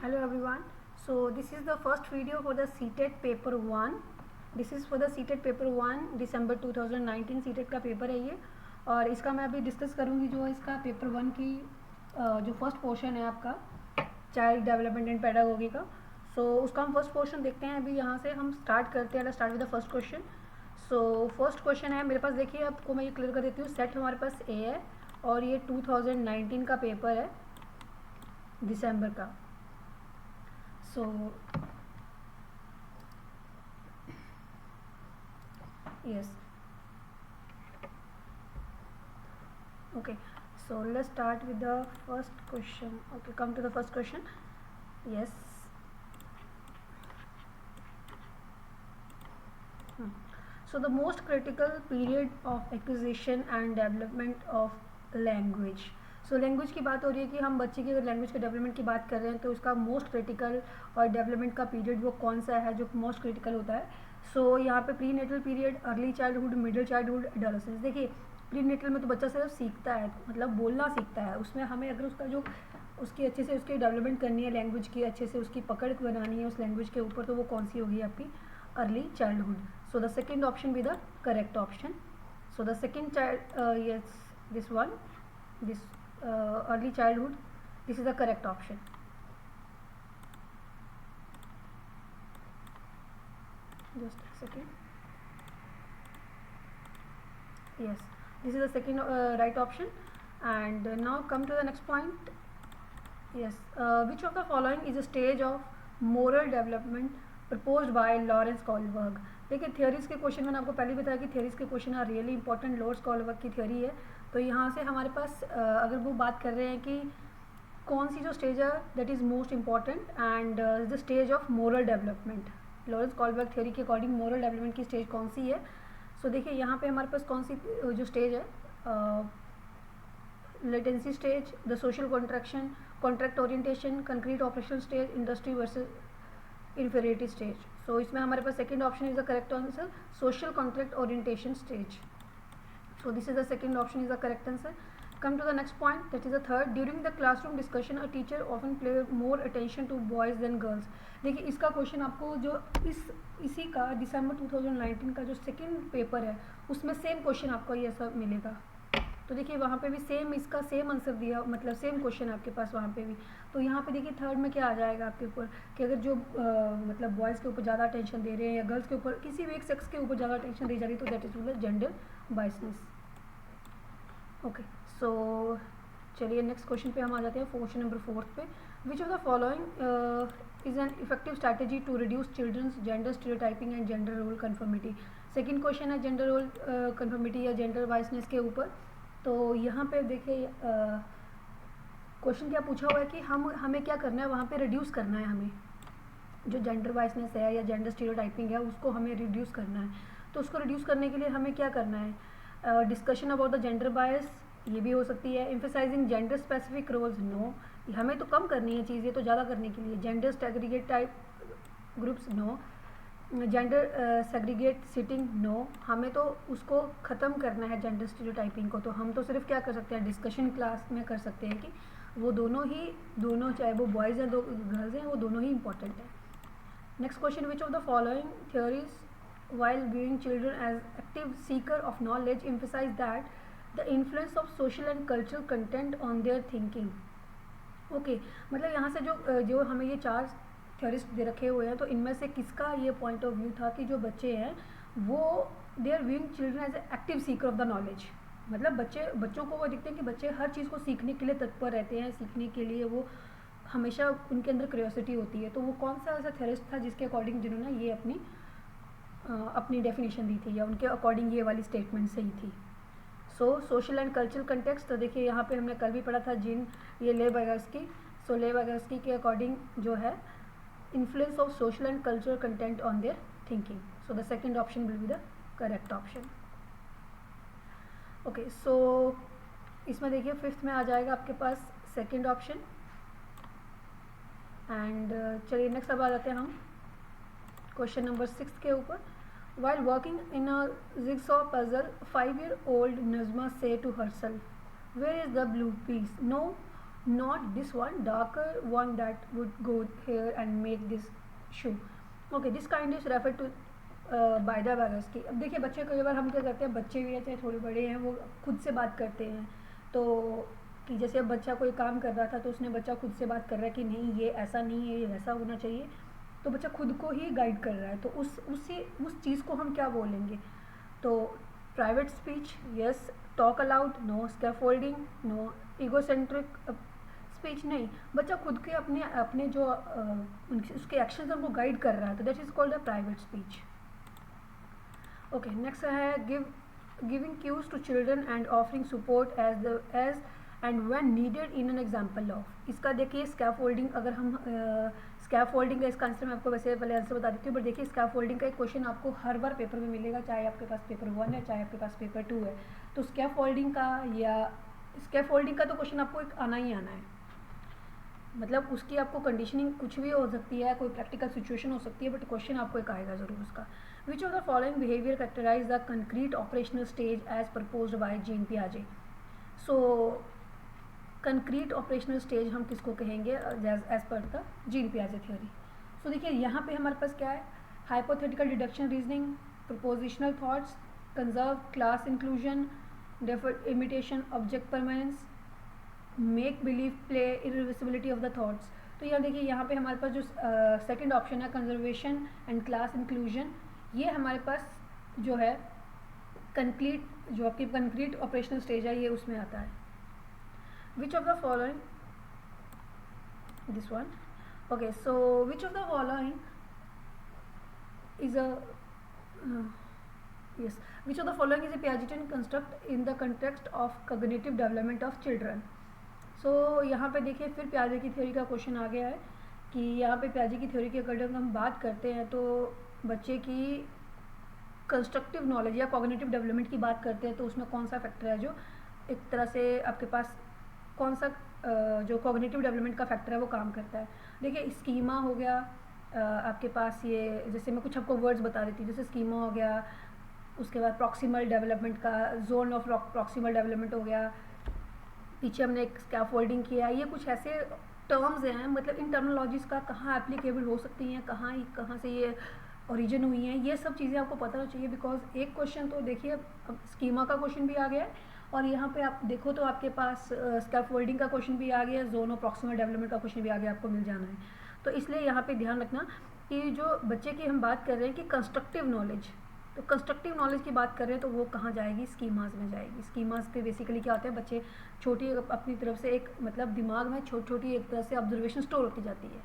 Hello everyone. So this is the first video for the CTET paper 1. This is for the CTET paper 1 December 2019 CTET का paper है ये, और इसका मैं अभी डिस्कस करूँगी जो इसका पेपर 1 की जो फर्स्ट पोर्शन है आपका चाइल्ड डेवलपमेंट एंड पेडागोगी का। सो उसका हम फर्स्ट पोर्शन देखते हैं। अभी यहाँ से हम स्टार्ट करते हैं। Start with the first question. So first question है मेरे पास, देखिए आपको मैं ये क्लियर कर देती हूँ। सेट हमारे पास ए है और ये 2019 का पेपर है दिसंबर का। So yes, okay, so let's start with the first question. Okay, come to the first question. Yes. So the most critical period of acquisition and development of language. So language की बात हो रही है कि हम बच्चे की अगर लैंग्वेज के डेवलपमेंट की बात कर रहे हैं तो उसका मोस्ट क्रिटिकल और डेवलपमेंट का पीरियड वो कौन सा है जो मोस्ट क्रिटिकल होता है। सो यहाँ पे prenatal period, early childhood, middle childhood, adolescence. देखिए प्री नेटल में तो बच्चा सिर्फ सीखता है, मतलब बोलना सीखता है। उसमें हमें अगर उसका जो उसकी अच्छे से उसकी डेवलपमेंट करनी है लैंग्वेज की, अच्छे से उसकी पकड़ बनानी है उस लैंग्वेज के ऊपर, तो वो कौन सी होगी आपकी early childhood. So the second option B the correct option. So the second child yes this one, this early childhood, this is the correct option. Just a second. Yes, this is the second right option. And now come to the next point. Yes, which of the following is a stage of moral development proposed by Lawrence Kohlberg? देखिए theories के question मैंने आपको पहले बताया कि theories के question are really important. Lawrence Kohlberg की theory है। तो यहाँ से हमारे पास अगर वो बात कर रहे हैं कि कौन सी जो स्टेज है that is most important and the stage of moral development. Lawrence Kohlberg theory के अकॉर्डिंग मोरल डेवलपमेंट की स्टेज कौन सी है। सो देखिए यहाँ पे हमारे पास कौन सी जो स्टेज है, latency stage, the social contraction, contract orientation, concrete operational stage, industry versus inferiority stage. So इसमें हमारे पास second option is the correct answer, social contract orientation stage. So this is the second option is the correct answer. Come to the next point, that is the third. During the classroom discussion, a teacher often pay more attention to boys than girls. देखिए इसका question आपको जो इसी का दिसंबर 2019 का जो second paper है उसमें सेम क्वेश्चन आपको ये सब मिलेगा। तो देखिए वहाँ पे भी सेम इसका सेम आंसर दिया, मतलब सेम क्वेश्चन आपके पास वहाँ पे भी। तो यहाँ पे देखिए थर्ड में क्या आ जाएगा आपके ऊपर कि अगर जो मतलब बॉयज़ के ऊपर ज़्यादा अटेंशन दे रहे हैं या गर्ल्स के ऊपर किसी भी एक सेक्स के ऊपर ज़्यादा अटेंशन दी जा रही है तो दैट इज मतलब जेंडर बायसनेस। ओके, सो चलिए नेक्स्ट क्वेश्चन पे हम आ जाते हैं, क्वेश्चन नंबर 4 पे। Which of the following is an effective strategy to reduce children's gender stereotyping and gender role conformity. Second question है जेंडर रोल कन्फर्मिटी या gender biasness के ऊपर। तो यहाँ पे देखिए क्वेश्चन क्या पूछा हुआ है कि हमें क्या करना है, वहाँ पे रिड्यूस करना है हमें जो जेंडर बायसनेस है या जेंडर स्टीरियोटाइपिंग है उसको हमें रिड्यूस करना है। तो उसको रिड्यूस करने के लिए हमें क्या करना है, discussion about the gender bias ये भी हो सकती है। Emphasising gender specific roles, no, हमें तो कम करनी है चीज़ें तो ज़्यादा करने के लिए। Gender segregate type groups, no. Gender segregate sitting, no, हमें तो उसको ख़त्म करना है जेंडर स्टीरियोटाइपिंग को। तो हम तो सिर्फ क्या कर सकते हैं, डिस्कशन क्लास में कर सकते हैं कि वो दोनों चाहे वो बॉयज़ हैं दो गर्ल्स हैं, वो दोनों ही इंपॉर्टेंट है। Next question, which of the following theories while viewing children as active seeker of knowledge emphasize that the influence of social and cultural content on their thinking. Okay, मतलब यहाँ से जो हमें ये 4 थ्योरीज दे रखे हुए हैं तो इनमें से किसका ये पॉइंट ऑफ व्यू था कि जो बच्चे हैं वो they are viewing children as active seeker of the knowledge. मतलब बच्चों को वो दिखते हैं कि बच्चे हर चीज़ को सीखने के लिए तत्पर रहते हैं, सीखने के लिए वो हमेशा उनके अंदर क्यूरियोसिटी होती है। तो वो कौन सा ऐसा थ्योरिस्ट था जिसके अकॉर्डिंग जिन्होंने ये अपनी डेफिनेशन दी थी या उनके अकॉर्डिंग ये वाली स्टेटमेंट सही थी। सो सोशल एंड कल्चरल कंटेक्स्ट, तो देखिए यहाँ पे हमने कल भी पढ़ा था ये ले वागोस्की। सो ले वागोस्की के अकॉर्डिंग जो है influence of social and cultural content on their thinking. So the second option will be the correct option. Okay, so इसमें देखिए फिफ्थ में आ जाएगा आपके पास सेकेंड ऑप्शन। एंड चलिए नेक्स्ट अब आ जाते हैं हम क्वेश्चन नंबर 6 के ऊपर। While working in a jigsaw puzzle, 5-year-old Nazma said to herself, "Where is the blue piece? No, not this one, darker one that would go here and make this shoe. Okay, this kind is referred to by the buyers की. अब देखिए बच्चे कई बार हम क्या करते हैं, बच्चे भी हैं चाहे थोड़े बड़े हैं, वो खुद से बात करते हैं. तो कि जैसे अब बच्चा कोई काम कर रहा था तो उसने बच्चा खुद से बात कर रहा है कि नहीं ये ऐसा नहीं है, ये वैसा होना चाहिए, तो बच्चा खुद को ही गाइड कर रहा है. तो उस चीज़ को हम क्या बोलेंगे? तो private speech yes, talk aloud no, scaffolding no, egocentric speech नहीं. बच्चा खुद के अपने जो उसके एक्शंस उनको गाइड कर रहा है, तो that is called the private speech. Okay, next है giving cues to children and offering support as and when needed in an example of. इसका देखिए स्कैफोल्डिंग, अगर हम स्कैफोल्डिंग का इसका आंसर मैं आपको वैसे पहले आंसर बता देती हूँ, बट देखिए स्कैफोल्डिंग का एक क्वेश्चन आपको हर बार पेपर में मिलेगा, चाहे आपके पास पेपर 1 है चाहे आपके पास पेपर 2 है. तो स्कैफोल्डिंग का तो क्वेश्चन आपको एक आना ही आना है. मतलब उसकी आपको कंडीशनिंग कुछ भी हो सकती है, कोई प्रैक्टिकल सिचुएशन हो सकती है, बट क्वेश्चन आपको एक आएगा ज़रूर उसका. Which of the following behaviour characterise the concrete operational stage as proposed by Jean पियाजे. सो कंक्रीट ऑपरेशनल स्टेज हम किसको कहेंगे एज पर द जीन पियाजे थ्योरी. सो देखिए यहाँ पे हमारे पास क्या है, hypothetical deduction reasoning, propositional thoughts, conserve class inclusion, deferred imitation, object permanence, make believe play, irreversibility of the thoughts. तो यहाँ देखिए यहाँ पे हमारे पास जो सेकंड ऑप्शन है कंजर्वेशन एंड क्लास इंक्लूजन, ये हमारे पास जो है जो आपकी कंक्रीट ऑपरेशनल स्टेज है ये उसमें आता है. Which of the following, this one. Okay, so which of the following is a yes, which of the following is a Piagetian construct in the context of cognitive development of children. So यहाँ पे देखिए फिर पियाजे की theory का question आ गया है कि यहाँ पे पियाजे की थ्योरी के अकॉर्डिंग हम बात करते हैं तो बच्चे की कंस्ट्रक्टिव नॉलेज या कॉग्निटिव डेवलपमेंट की बात करते हैं, तो उसमें कौन सा फैक्टर है जो एक तरह से आपके पास कौन सा जो कॉग्निटिव डेवलपमेंट का फैक्टर है वो काम करता है. देखिए स्कीमा हो गया आपके पास, ये जैसे मैं कुछ आपको वर्ड्स बता देती हूँ, जैसे स्कीमा हो गया, उसके बाद प्रॉक्सिमल डेवलपमेंट का जोन ऑफ प्रॉक्सिमल डेवलपमेंट हो गया, पीछे हमने एक स्कैफोल्डिंग किया. ये कुछ ऐसे टर्म्स हैं, मतलब इन टर्मिनोलॉजीज़ का कहाँ एप्लीकेबल हो सकती हैं, कहाँ से ये ओरिजिन हुई हैं, ये सब चीज़ें आपको पता होना चाहिए. बिकॉज एक क्वेश्चन तो देखिए अब स्कीमा का क्वेश्चन भी आ गया है, और यहाँ पे आप देखो तो आपके पास स्कैफोल्डिंग का क्वेश्चन भी आ गया, जोन ऑफ प्रॉक्सिमल डेवलपमेंट का क्वेश्चन भी आ गया, आपको मिल जाना है. तो इसलिए यहाँ पे ध्यान रखना कि जो बच्चे की हम बात कर रहे हैं कि कंस्ट्रक्टिव नॉलेज, तो कंस्ट्रक्टिव नॉलेज की बात कर रहे हैं तो वो कहाँ जाएगी, स्कीमास में जाएगी. स्कीमास पे बेसिकली क्या होता है, बच्चे छोटी अपनी तरफ से एक मतलब दिमाग में छोटी एक तरह से ऑब्जर्वेशन स्टोर होती जाती है.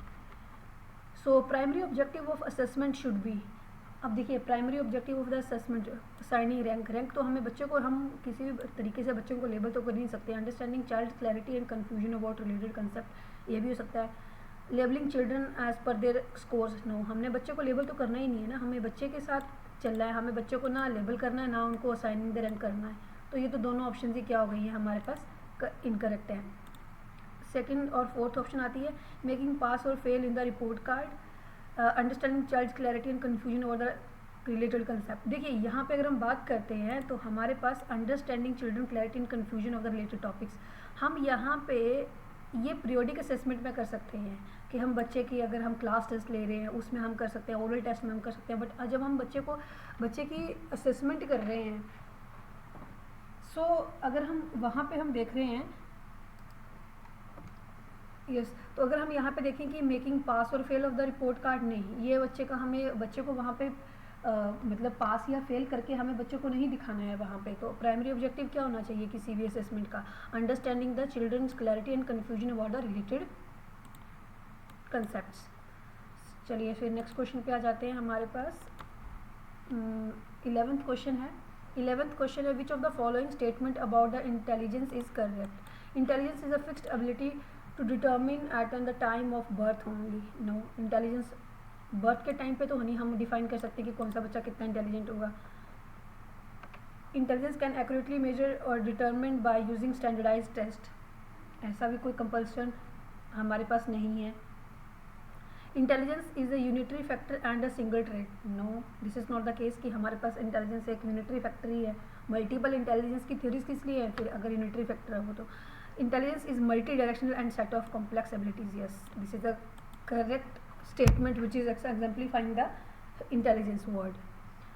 So primary objective of assessment should be. अब देखिए primary objective of the assessment, assigning rank तो हमें बच्चे को, हम किसी भी तरीके से बच्चों को लेबल तो कर नहीं सकते. Understanding child clarity and confusion about related concept, ये भी हो सकता है. Labelling children as per their scores, no, हमने बच्चे को लेबल तो करना ही नहीं है ना, हमें बच्चे के साथ चलना है, हमें बच्चों को ना लेबल करना है ना उनको असाइनिंग द रैंक करना है. तो ये तो दोनों ऑप्शन ही क्या हो गई है हमारे पास इनकरेक्ट है. सेकंड और फोर्थ ऑप्शन आती है मेकिंग पास और fail in the report card, understanding child clarity and confusion over the related concept. देखिए यहाँ पे अगर हम बात करते हैं तो हमारे पास understanding children clarity and confusion of the related topics, हम यहाँ पे ये पीरियोडिक असेसमेंट में कर सकते हैं कि हम बच्चे की अगर हम क्लास टेस्ट ले रहे हैं उसमें हम कर सकते हैं, ओरल टेस्ट में हम कर सकते हैं. बट जब हम बच्चे की असेसमेंट कर रहे हैं, सो अगर हम वहाँ पे हम देख रहे हैं यस, तो अगर हम यहाँ पे देखें कि मेकिंग पास और fell off the report card, नहीं, ये बच्चे को वहाँ पे मतलब पास या फेल करके हमें बच्चों को नहीं दिखाना है वहाँ पे. तो प्राइमरी ऑब्जेक्टिव क्या होना चाहिए किसी भी असेसमेंट का, understanding the children's clarity and confusion about the related concepts. चलिए फिर नेक्स्ट क्वेश्चन पे आ जाते हैं. हमारे पास 11th क्वेश्चन है. 11th क्वेश्चन है which of the following statement about the intelligence is correct. Intelligence is a fixed ability to determine at the time of birth only. No, intelligence birth के time पे तो नहीं हम define कर सकते कि कौन सा बच्चा कितना इंटेलिजेंट होगा. इंटेलिजेंस कैन एक्यूरेटली मेजर और determine by using standardised test, ऐसा भी कोई कंपल्सन हमारे पास नहीं है. Intelligence is a unitary factor and a single trait. No, this is not the case कि हमारे पास इंटेलिजेंस एक यूनिटरी फैक्टर ही है. मल्टीपल इंटेलिजेंस की थ्योरीज किस लिए है फिर अगर यूनिटरी फैक्टर है वो. तो Intelligence is multi-directional and set of complex abilities. Yes, this is the correct statement which is exemplifying the intelligence word.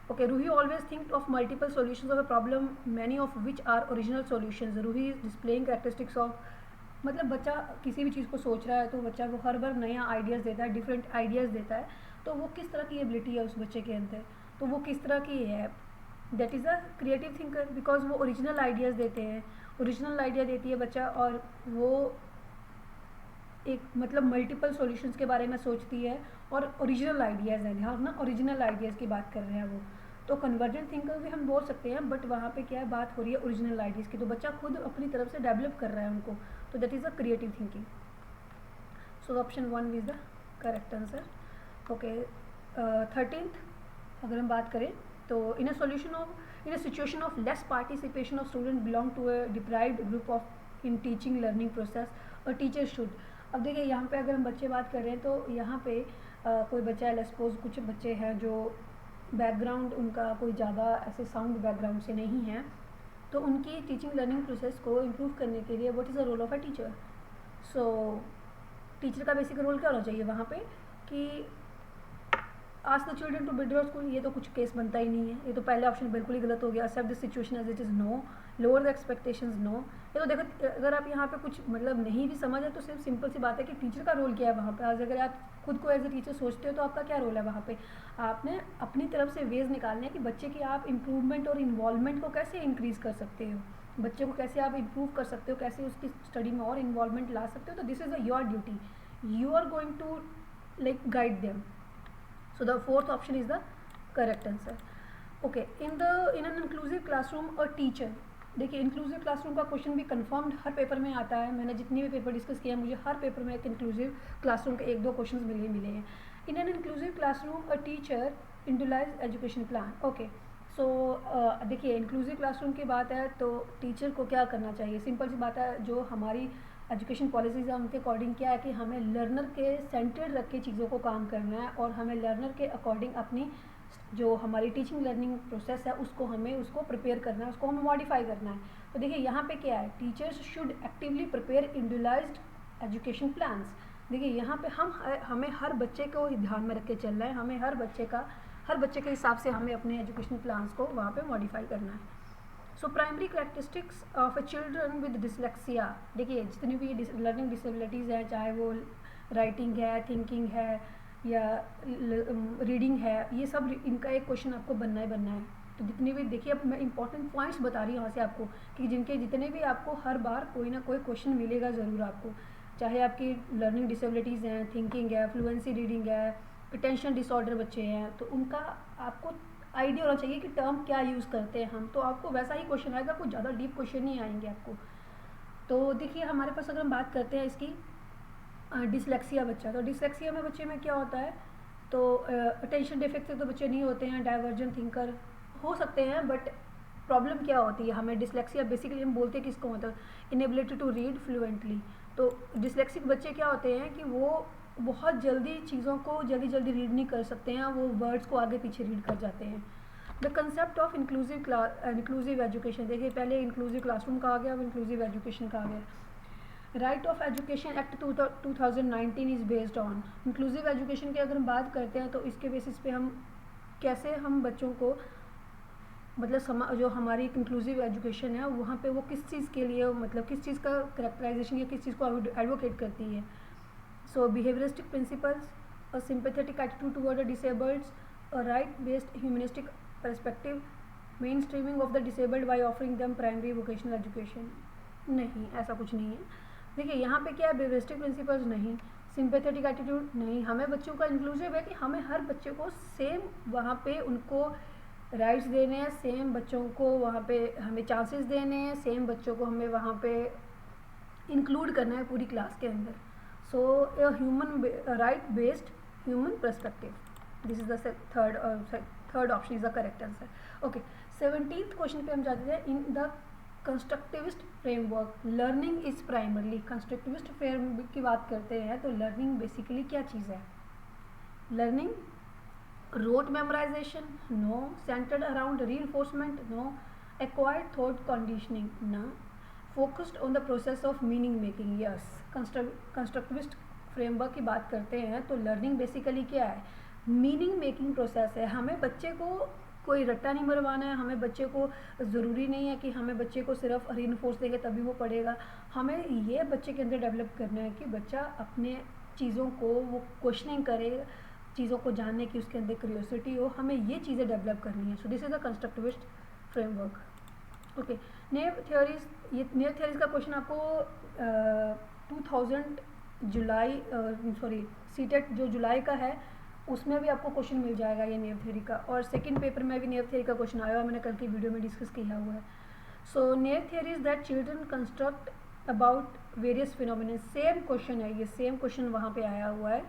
Okay, Ruhi always think of multiple solutions of a problem, many of which are original solutions. Ruhi is displaying characteristics of, मतलब बच्चा किसी भी चीज़ को सोच रहा है तो बच्चा वो हर बार नया आइडियाज़ देता है, डिफरेंट आइडियाज़ देता है, तो वो किस तरह की एबिलिटी है उस बच्चे के अंदर, तो वो किस तरह की है, that is a creative thinker, because वो ओरिजिनल आइडियाज़ देते हैं, ओरिजिनल आइडिया देती है बच्चा, और वो एक मतलब मल्टीपल सॉल्यूशंस के बारे में सोचती है, और ओरिजिनल आइडियाज़ हैं, हाँ ना, ओरिजिनल आइडियाज़ की बात कर रहे हैं वो, तो कन्वर्जेंट थिंकर भी हम बोल सकते हैं, बट वहाँ पे क्या है, बात हो रही है ओरिजिनल आइडियाज़ की, तो बच्चा खुद अपनी तरफ से डेवलप कर रहा है उनको, तो that is a creative thinking. So option 1 is the correct answer. Okay, 13th अगर हम बात करें तो in a situation of less participation of student belong to a deprived group of in teaching learning process, a teacher should. अब देखिए यहाँ पे अगर हम बच्चे बात कर रहे हैं तो यहाँ पे कोई बच्चा है, सपोज कुछ बच्चे हैं जो बैकग्राउंड उनका कोई ज़्यादा ऐसे साउंड बैकग्राउंड से नहीं है, तो उनकी टीचिंग लर्निंग प्रोसेस को इम्प्रूव करने के लिए what is the role of a teacher. So teacher का बेसिक रोल क्या होना चाहिए वहाँ पे कि ask the children to withdraw school. ये तो कुछ केस बनता ही नहीं है, ये तो पहले ऑप्शन बिल्कुल ही गलत हो गया. Accept the situation as it is, no. Lower the expectations, no. ये तो देखो, अगर आप यहाँ पे कुछ मतलब नहीं भी समझ है तो सिर्फ सिंपल सी बात है कि टीचर का रोल क्या है वहाँ पे. आज अगर आप खुद को एज ए टीचर सोचते हो तो आपका क्या रोल है वहाँ पे, आपने अपनी तरफ से वेज निकालने हैं कि बच्चे की आप इम्प्रूवमेंट और इन्वॉल्वमेंट को कैसे इंक्रीज़ कर सकते हो, बच्चे को कैसे आप इम्प्रूव कर सकते हो, कैसे उसकी स्टडी में और इन्वॉल्वमेंट ला सकते हो. तो this is your duty, you are going to like guide them. So the fourth option is the correct answer. Okay, in an inclusive classroom a teacher, देखिए इंक्लूसिव क्लासरूम का क्वेश्चन भी confirmed हर paper में आता है. मैंने जितने भी paper discuss किए हैं मुझे हर पेपर में एक इंक्लूसिव क्लासरूम के 1-2 क्वेश्चन मिले हैं. In an inclusive classroom a teacher individualise education plan. Okay, so देखिए इंक्लूसिव क्लासरूम की बात है तो टीचर को क्या करना चाहिए, सिंपल सी बात है, जो हमारी एजुकेशन पॉलिसीज़ है उनके अकॉर्डिंग क्या है कि हमें लर्नर के सेंटर्ड रख के चीज़ों को काम करना है, और हमें लर्नर के अकॉर्डिंग अपनी जो हमारी टीचिंग लर्निंग प्रोसेस है उसको प्रिपेयर करना है, उसको हमें मॉडिफाई करना है. तो देखिए यहाँ पे क्या है, teachers should actively prepare individualised education plans. देखिए यहाँ पे हमें हर बच्चे को ध्यान में रख के चलना है, हमें हर बच्चे के हिसाब से हमें अपने एजुकेशन प्लान्स को वहाँ पे मॉडिफाई करना है. So primary characteristics of A children with dyslexia, देखिए जितनी भी लर्निंग डिसेबिलिटीज़ हैं, चाहे वो राइटिंग है, थिंकिंग है या रीडिंग है, ये सब इनका एक क्वेश्चन आपको बनना है. तो जितनी भी देखिए, अब मैं इंपॉर्टेंट पॉइंट्स बता रही हूँ यहाँ से आपको कि जितने भी आपको हर बार कोई ना कोई क्वेश्चन मिलेगा ज़रूर आपको, चाहे आपकी लर्निंग डिसेबिलिटीज़ हैं, थिंकिंग है, फ्लुएंसी रीडिंग है, अटेंशन डिसऑर्डर बच्चे हैं, तो उनका आपको आइडिया होना चाहिए कि टर्म क्या यूज़ करते हैं हम, तो आपको वैसा ही क्वेश्चन आएगा, कुछ ज़्यादा डीप क्वेश्चन नहीं आएंगे आपको. तो देखिए हमारे पास अगर हम बात करते हैं इसकी डिसलेक्सिया बच्चा, तो डिसलेक्सिया में बच्चे में क्या होता है, तो अटेंशन डिफेक्ट से तो बच्चे नहीं होते हैं, डाइवर्जेंट थिंकर हो सकते हैं, बट प्रॉब्लम क्या होती है हमें, डिसलेक्सिया बेसिकली हम बोलते हैं किसको होता है, इनएबिलिटी टू रीड फ्लुएंटली. तो डिसलेक्सिक बच्चे क्या होते हैं कि वो बहुत जल्दी चीज़ों को जल्दी रीड नहीं कर सकते हैं, वो वर्ड्स को आगे पीछे रीड कर जाते हैं. The concept of inclusive education, देखिए पहले इंक्लूसिव क्लासरूम का आ गया, अब इंक्लूसिव एजुकेशन का आ गया. Right of education act 2019 is based on. Inclusive education की अगर हम बात करते हैं तो इसके बेसिस पे कैसे हम बच्चों को मतलब जो हमारी इंक्लूसिव एजुकेशन है वहाँ पे वो किस चीज़ के लिए, मतलब किस चीज़ का करेक्टराइजेशन या किस चीज़ को एडवोकेट करती है. So behaviouristic principles, a sympathetic attitude toward the disableds, a right based humanistic perspective, mainstreaming of the disabled by offering them primary vocational education. नहीं, ऐसा कुछ नहीं है. देखिए यहाँ पे क्या है, बेसिक प्रिंसिपल्स नहीं, सिंपैथेटिक एटीट्यूड नहीं, हमें बच्चों का इंक्लूसिव है कि हमें हर बच्चे को सेम वहाँ पे उनको राइट्स देने हैं, सेम बच्चों को वहाँ पे हमें चांसेस देने हैं, सेम बच्चों को हमें वहाँ पे इंक्लूड करना है पूरी क्लास के अंदर. So human right based human perspective, this is the third option is the correct answer. Okay, 17th question पे हम जाते हैं. In the constructivist framework learning is primarily, constructivist framework की बात करते हैं तो लर्निंग बेसिकली क्या चीज़ है. Learning rote memorisation, no. Centred around reinforcement, no. Acquired thought conditioning, ना. Focused on the process of meaning making. Yes, constructivist framework की बात करते हैं तो लर्निंग बेसिकली क्या है, मीनिंग मेकिंग प्रोसेस है। हमें बच्चे को कोई रट्टा नहीं मरवाना है, हमें बच्चे को ज़रूरी नहीं है कि हमें बच्चे को सिर्फ रीइंफोर्स देंगे तभी वो पढ़ेगा। हमें ये बच्चे के अंदर डेवलप करना है कि बच्चा अपने चीज़ों को वो क्वेश्चनिंग करे, चीज़ों को जानने की उसके अंदर क्यूरियोसिटी हो, हमें ये चीज़ें डेवलप करनी है। So this is the constructivist framework. Okay, naive theories, ये नेव थ्योरीज का क्वेश्चन आपको 2000 जुलाई सीटेट जो जुलाई का है उसमें भी आपको क्वेश्चन मिल जाएगा ये नेव थ्योरी का, और सेकंड पेपर में भी नेव थ्योरी का क्वेश्चन आया हुआ, मैंने कल की वीडियो में डिस्कस किया हुआ है। So naive theory is that children construct about various phenomena. Same question है ये, सेम क्वेश्चन वहाँ पे आया हुआ है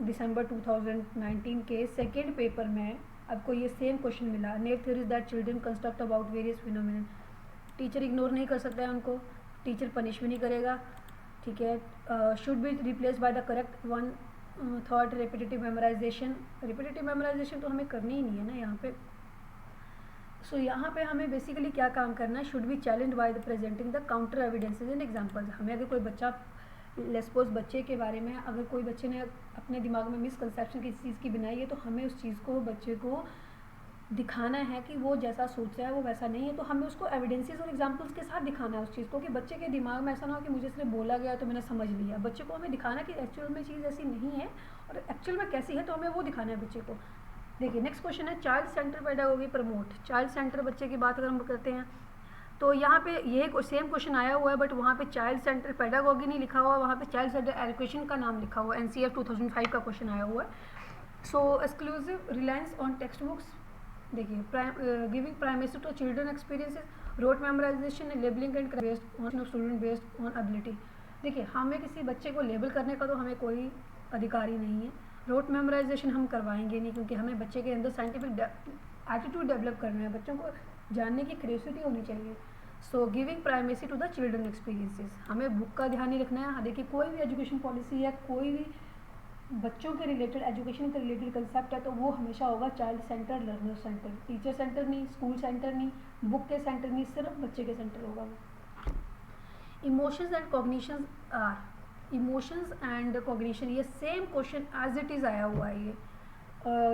दिसंबर 2019 के सेकेंड पेपर में आपको ये सेम क्वेश्चन मिला। Naive theory is that children construct about various phenomena. Teacher ignore नहीं कर सकता है उनको, टीचर पनिश भी नहीं करेगा, ठीक है। Should be replace by the correct one thought. Repetitive memorisation, repetitive memorisation तो हमें करनी ही नहीं है ना यहाँ पे। सो यहाँ पे हमें बेसिकली क्या काम करना है, should be challenge by the presenting the counter evidences and examples. हमें अगर कोई बच्चा, लेट्स सपोज बच्चे के बारे में अगर कोई बच्चे ने अपने दिमाग में मिसकंसेप्शन किसी चीज़ की बनाई है तो हमें उस चीज़ को बच्चे को दिखाना है कि वो जैसा सोच रहा है वो वैसा नहीं है। तो हमें उसको एविडेंसेस और एग्जांपल्स के साथ दिखाना है उस चीज़ को, कि बच्चे के दिमाग में ऐसा ना हो कि मुझे सिर्फ बोला गया तो मैंने समझ लिया। बच्चे को हमें दिखाना कि एक्चुअल में चीज़ ऐसी नहीं है और एक्चुअल में कैसी है, तो हमें वो दिखाना है बच्चे को। देखिए नेक्स्ट क्वेश्चन है child centre pedagogy promote. Child centre बच्चे की बात अगर हम करते हैं तो यहाँ पे ये सेम क्वेश्चन आया हुआ है, बट वहाँ पे चाइल्ड सेंटर पेडागोगी नहीं लिखा हुआ, वहाँ पे चाइल्ड सेंटर एजुकेशन का नाम लिखा हुआ है। NCF 2005 का क्वेश्चन आया हुआ है। So exclusive reliance on text books. देखिए giving primacy to children experiences, rote memorisation, labelling and based on student based on ability. देखिए हमें किसी बच्चे को लेबल करने का तो हमें कोई अधिकार ही नहीं है। रोट मेमोराइजेशन हम करवाएंगे नहीं, क्योंकि हमें बच्चे के अंदर साइंटिफिक एटीट्यूड डेवलप करना है, बच्चों को जानने की क्यूरियोसिटी होनी चाहिए। So giving primacy to the children experiences, हमें बुक का ध्यान नहीं रखना है। देखिए कोई भी एजुकेशन पॉलिसी या कोई भी बच्चों के रिलेटेड, एजुकेशन के रिलेटेड कंसेप्ट है तो वो हमेशा होगा child centre, learner centre, teacher centre नहीं, स्कूल सेंटर नहीं, बुक के सेंटर नहीं, सिर्फ बच्चे के सेंटर होगा। Emotions and cognition are, emotions and cognition, ये same question as it is आया हुआ है ये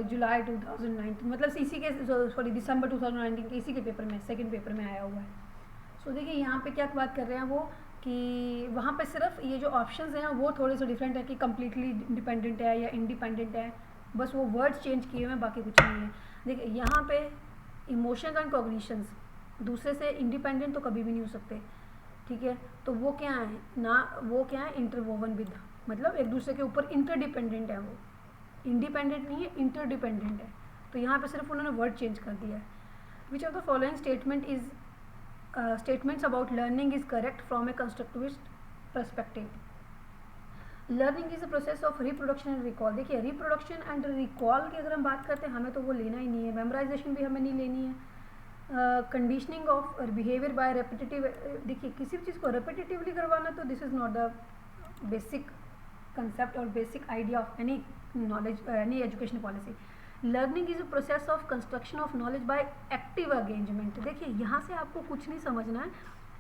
जुलाई 2019, मतलब इसी के दिसंबर 2019 के इसी के पेपर में, सेकेंड पेपर में आया हुआ है। सो देखिए यहाँ पे क्या बात कर रहे हैं वो, कि वहाँ पे सिर्फ ये जो ऑप्शंस हैं वो थोड़े से डिफरेंट है कि कम्प्लीटली इंडिपेंडेंट है या इंडिपेंडेंट है, बस वो वर्ड्स चेंज किए हुए हैं, बाकी कुछ नहीं है। देखिए यहाँ पे इमोशंस एंड कॉग्निशंस दूसरे से इंडिपेंडेंट तो कभी भी नहीं हो सकते, ठीक है। तो वो क्या है ना, वो क्या है इंटरवोवन विद, मतलब एक दूसरे के ऊपर इंटरडिपेंडेंट है, वो इंडिपेंडेंट नहीं है, इंटरडिपेंडेंट है। तो यहाँ पे सिर्फ उन्होंने वर्ड चेंज कर दिया है। Which of the following statement is statements about learning is correct from a constructivist perspective. Learning is a process of reproduction and recall. देखिए reproduction and recall की अगर हम बात करते हैं हमें तो वो लेना ही नहीं है, memorization भी हमें नहीं लेनी है। Conditioning of behaviour by repetitive, देखिए किसी भी चीज़ को रेपिटेटिवली करवाना तो this is not the basic concept और basic idea of any knowledge, any education policy. Learning is a process of construction of knowledge by active engagement. देखिए यहाँ से आपको कुछ नहीं समझना है,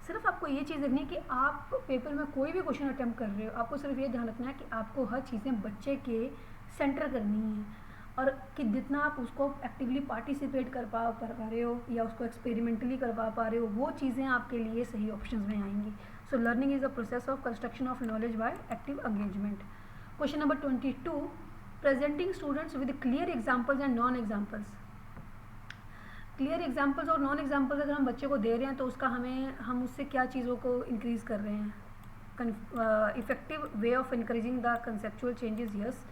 सिर्फ आपको ये चीज़ देखनी है कि आप पेपर में कोई भी क्वेश्चन अटैम्प्ट कर रहे हो, आपको सिर्फ ये ध्यान रखना है कि आपको हर चीज़ें बच्चे के सेंटर करनी है, और कि जितना आप उसको एक्टिवली पार्टिसिपेट कर पा रहे हो या उसको एक्सपेरिमेंटली करवा पा रहे हो, वो चीज़ें आपके लिए सही ऑप्शन में आएंगी। So learning is a process of construction of knowledge by active engagement. Question number 22, presenting students with clear examples and non examples. Clear examples और नॉन एग्जाम्पल्स अगर हम बच्चे को दे रहे हैं तो उसका हम उससे क्या चीज़ों को इंक्रीज़ कर रहे हैं। Effective way of encouraging the conceptual changes, yes.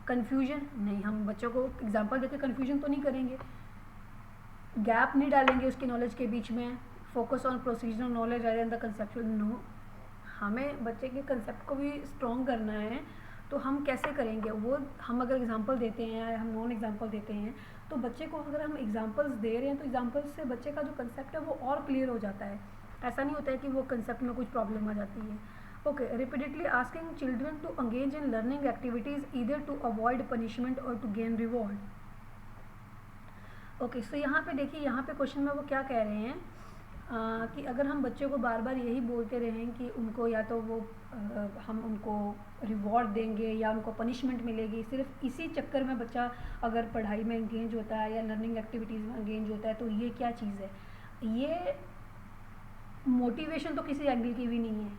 Confusion नहीं, हम बच्चों को एग्जाम्पल देकर कन्फ्यूजन तो नहीं करेंगे, गैप नहीं डालेंगे उसके नॉलेज के बीच में। Focus on procedural knowledge rather than the conceptual, no. हमें बच्चे के कंसेप्ट को भी स्ट्रॉन्ग करना है, तो हम कैसे करेंगे वो, हम अगर एग्जांपल देते हैं या हम नॉन एग्जांपल देते हैं तो बच्चे को अगर हम एग्जांपल्स दे रहे हैं तो एग्जांपल्स से बच्चे का जो कंसेप्ट है वो और क्लियर हो जाता है। ऐसा नहीं होता है कि वो कंसेप्ट में कुछ प्रॉब्लम आ जाती है। Okay, repeatedly asking children to engage in learning activities either to avoid punishment और to gain reward. Okay, so यहाँ पे देखिए, यहाँ पे क्वेश्चन में वो क्या कह रहे हैं, कि अगर हम बच्चों को बार बार यही बोलते रहें कि उनको या तो वो हम उनको रिवॉर्ड देंगे या उनको पनिशमेंट मिलेगी, सिर्फ इसी चक्कर में बच्चा अगर पढ़ाई में इंगेज होता है या लर्निंग एक्टिविटीज़ में इंगेज होता है, तो ये क्या चीज़ है? ये मोटिवेशन तो किसी एंगल की भी नहीं है,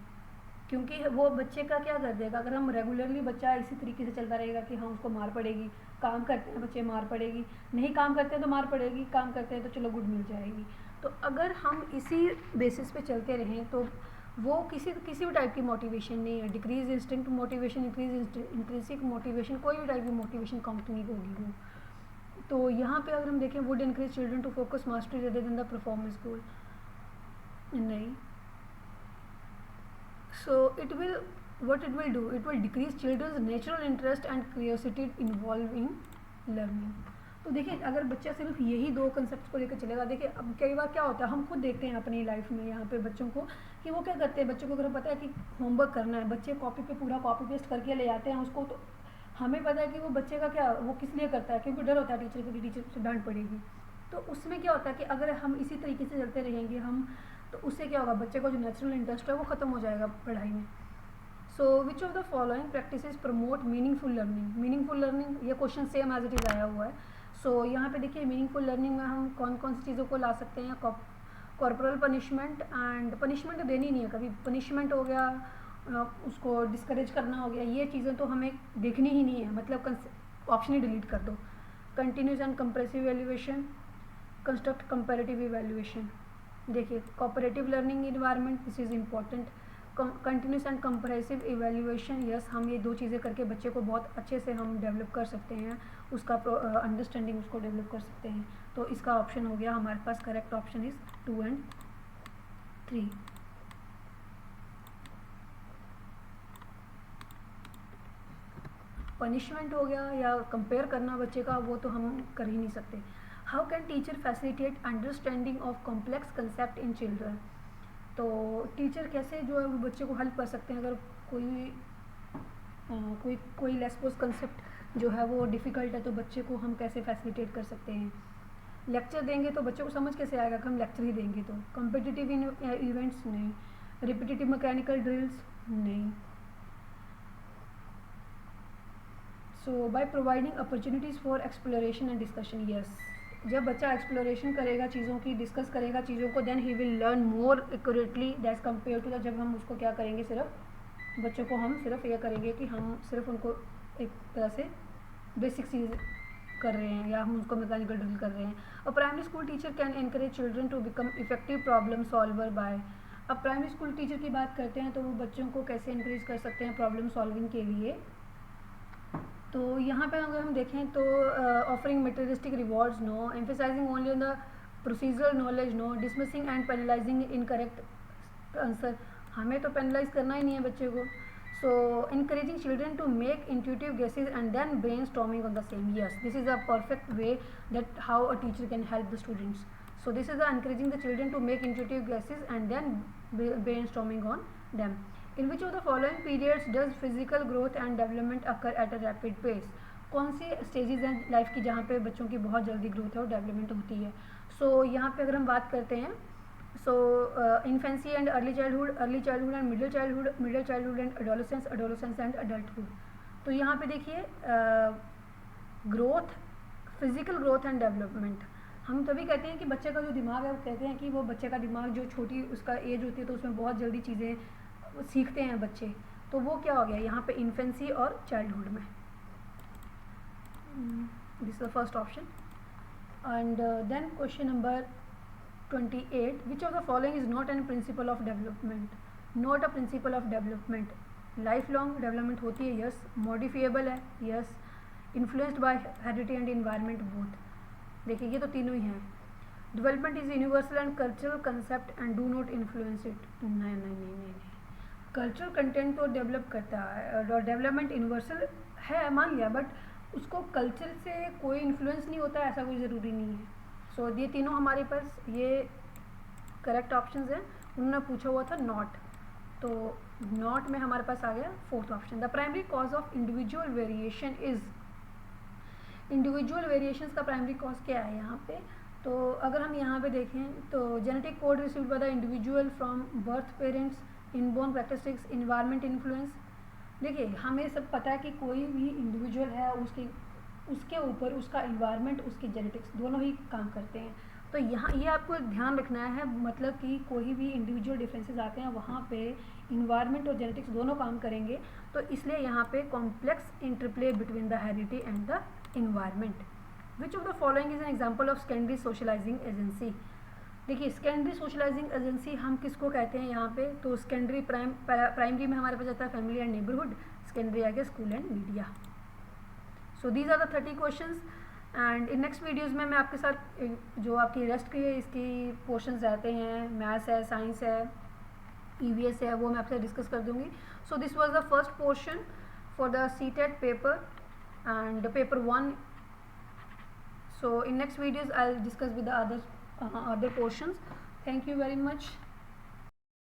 क्योंकि वो बच्चे का क्या कर देगा अगर हम रेगुलरली बच्चा इसी तरीके से चलता रहेगा कि हाँ उसको मार पड़ेगी, काम करते हैं बच्चे मार पड़ेगी, नहीं काम करते हैं तो मार पड़ेगी, काम करते हैं तो चलो गुड मिल जाएगी। तो अगर हम इसी बेसिस पे चलते रहें तो वो किसी भी टाइप की मोटिवेशन नहीं है, decrease instinct motivation, increase intrinsic motivation, कोई भी टाइप की मोटिवेशन काउंट नहीं होगी वो। तो यहाँ पे अगर हम देखें would encourage children to focus mastery rather than the performance goal, नहीं। So it will, what it will do, it will decrease children's natural interest and curiosity involved in learning। तो देखिए अगर बच्चा सिर्फ यही दो कंसेप्ट को लेकर चलेगा, देखिए अब कई बार क्या होता है हम खुद देखते हैं अपनी लाइफ में यहाँ पे बच्चों को कि वो क्या करते हैं, बच्चों को अगर पता है कि होमवर्क करना है, बच्चे कॉपी पे पूरा कॉपी पेस्ट करके ले आते हैं उसको, तो हमें पता है कि वो बच्चे का क्या वो किस लिए करता है, क्योंकि डर होता है टीचर को कि टीचर से डांट पड़ेगी। तो उसमें क्या होता है कि अगर हम इसी तरीके से चलते रहेंगे हम, तो उससे क्या होगा, बच्चे को जो नेचुरल इंटरेस्ट है वो ख़त्म हो जाएगा पढ़ाई में। So which of the following practices promote meaningful learning? Meaningful learning, ये question same as it is आया हुआ है। सो यहाँ पे देखिए मीनिंगफुल लर्निंग में हम कौन कौन सी चीज़ों को ला सकते हैं। कॉर्पोरल पनिशमेंट, एंड पनिशमेंट तो देनी नहीं है कभी, पनिशमेंट हो गया, उसको डिस्करेज करना हो गया, ये चीज़ें तो हमें देखनी ही नहीं है, मतलब ऑप्शन ही डिलीट कर दो। Continuous and comprehensive evaluation, construct comparative evaluation. देखिए cooperative learning environment, this is important. Continuous and comprehensive evaluation, yes हम ये दो चीज़ें करके बच्चे को बहुत अच्छे से हम डेवलप कर सकते हैं, उसका अंडरस्टैंडिंग उसको डेवलप कर सकते हैं। तो इसका ऑप्शन हो गया हमारे पास, correct option is 2 and 3। Punishment हो गया या कंपेयर करना बच्चे का, वो तो हम कर ही नहीं सकते। How can teacher facilitate understanding of complex concept in children? तो टीचर कैसे जो है वो बच्चे को हेल्प कर सकते हैं, अगर कोई लेसपोज कंसेप्ट जो है वो डिफ़िकल्ट है तो बच्चे को हम कैसे फैसिलिटेट कर सकते हैं। लेक्चर देंगे तो बच्चे को समझ कैसे आएगा कि हम लेक्चर ही देंगे तो। कॉम्पिटिटिव इवेंट्स नहीं, रिपीटेटिव मैकेनिकल ड्रिल्स नहीं। So by providing opportunities for exploration and discussion, yes जब बच्चा एक्सप्लोरेशन करेगा चीज़ों की, डिस्कस करेगा चीज़ों को, then he will learn more accurately that compare to the, जब हम उसको क्या करेंगे, सिर्फ बच्चों को हम सिर्फ ये करेंगे कि हम सिर्फ उनको एक तरह से बेसिक चीज़ कर रहे हैं या हम उसको मैकेनिकल ड्रिल कर रहे हैं। और primary school teacher can encourage children to become effective problem solver by. अब प्राइमरी स्कूल टीचर की बात करते हैं तो वो बच्चों को कैसे इनक्रेज कर सकते हैं प्रॉब्लम सॉल्विंग के लिए। तो यहाँ पे अगर हम देखें तो offering materialistic rewards no, emphasising only on the procedural knowledge no, dismissing and penalising incorrect answer, हमें तो पेनलाइज करना ही नहीं है बच्चे को। सो encouraging children to make intuitive guesses and then brainstorming on the same, yes this is a perfect way that how a teacher can help the students. So this is the encouraging the children to make intuitive guesses and then brainstorming on them. In which of the following periods does physical growth and development occur at a rapid pace? कौन सी stages हैं life की जहाँ पे बच्चों की बहुत जल्दी growth और डेवलपमेंट होती है? सो यहाँ पे अगर हम बात करते हैं, so infancy and early childhood and middle childhood and adolescence and adulthood। तो यहाँ पे देखिए growth, physical growth and development, हम तभी कहते हैं कि बच्चे का जो दिमाग है वो कहते हैं कि वो बच्चे का दिमाग जो छोटी उसका एज होती है तो उसमें बहुत जल्दी चीज़ें सीखते हैं बच्चे, तो वो क्या हो गया यहाँ पे इन्फेंसी और चाइल्डहुड में। This is the first option. And then question number 28, which of the following is not a principle of development? Not a principle of development। lifelong development होती है, yes। modifiable है, yes। influenced by heredity and environment both। देखिए ये तो तीनों ही हैं। development is universal and cultural concept and do not influence it। नहीं नहीं नहीं नहीं नहीं, कल्चरल कंटेंट तो डेवलप करता है और डेवलपमेंट यूनिवर्सल है मान लिया, बट उसको कल्चर से कोई इन्फ्लुएंस नहीं होता, ऐसा कोई ज़रूरी नहीं है। सो ये तीनों हमारे पास ये करेक्ट ऑप्शंस हैं। उन्होंने पूछा हुआ था नॉट, तो नॉट में हमारे पास आ गया fourth option. The primary cause of individual variation is, individual variations का प्राइमरी कॉज क्या है यहाँ पे? तो अगर हम यहाँ पे देखें तो genetic code received by the individual from birth parents, inborn characteristics, environment influence. देखिए हमें सब पता है कि कोई भी इंडिविजुअल है उसके ऊपर उसका इन्वायरमेंट, उसकी जेनेटिक्स दोनों ही काम करते हैं। तो यहाँ ये आपको ध्यान रखना है, मतलब कि कोई भी इंडिविजुअल डिफरेंसेस आते हैं वहाँ पे इन्वायरमेंट और जेनेटिक्स दोनों काम करेंगे। तो इसलिए यहाँ पे complex interplay between the heredity and the environment. Which of the following is an example of secondary socialising agency. देखिए सेकेंडरी सोशलाइजिंग एजेंसी हम किसको कहते हैं यहाँ पे, तो सेकेंडरी प्राइमरी में हमारे पास आता है फैमिली एंड नेबरहुड, सेकेंडरी आ गया school and media. So these are the 30 questions and in next videos में मैं आपके साथ जो आपकी रेस्ट की इसकी पोर्शंस रहते हैं, मैथ्स है, साइंस है, EVS है, वो मैं आपसे डिस्कस कर दूँगी। So this was the first portion for the CTET paper and paper 1. So in next videos I'll discuss with the other portions. Thank you very much.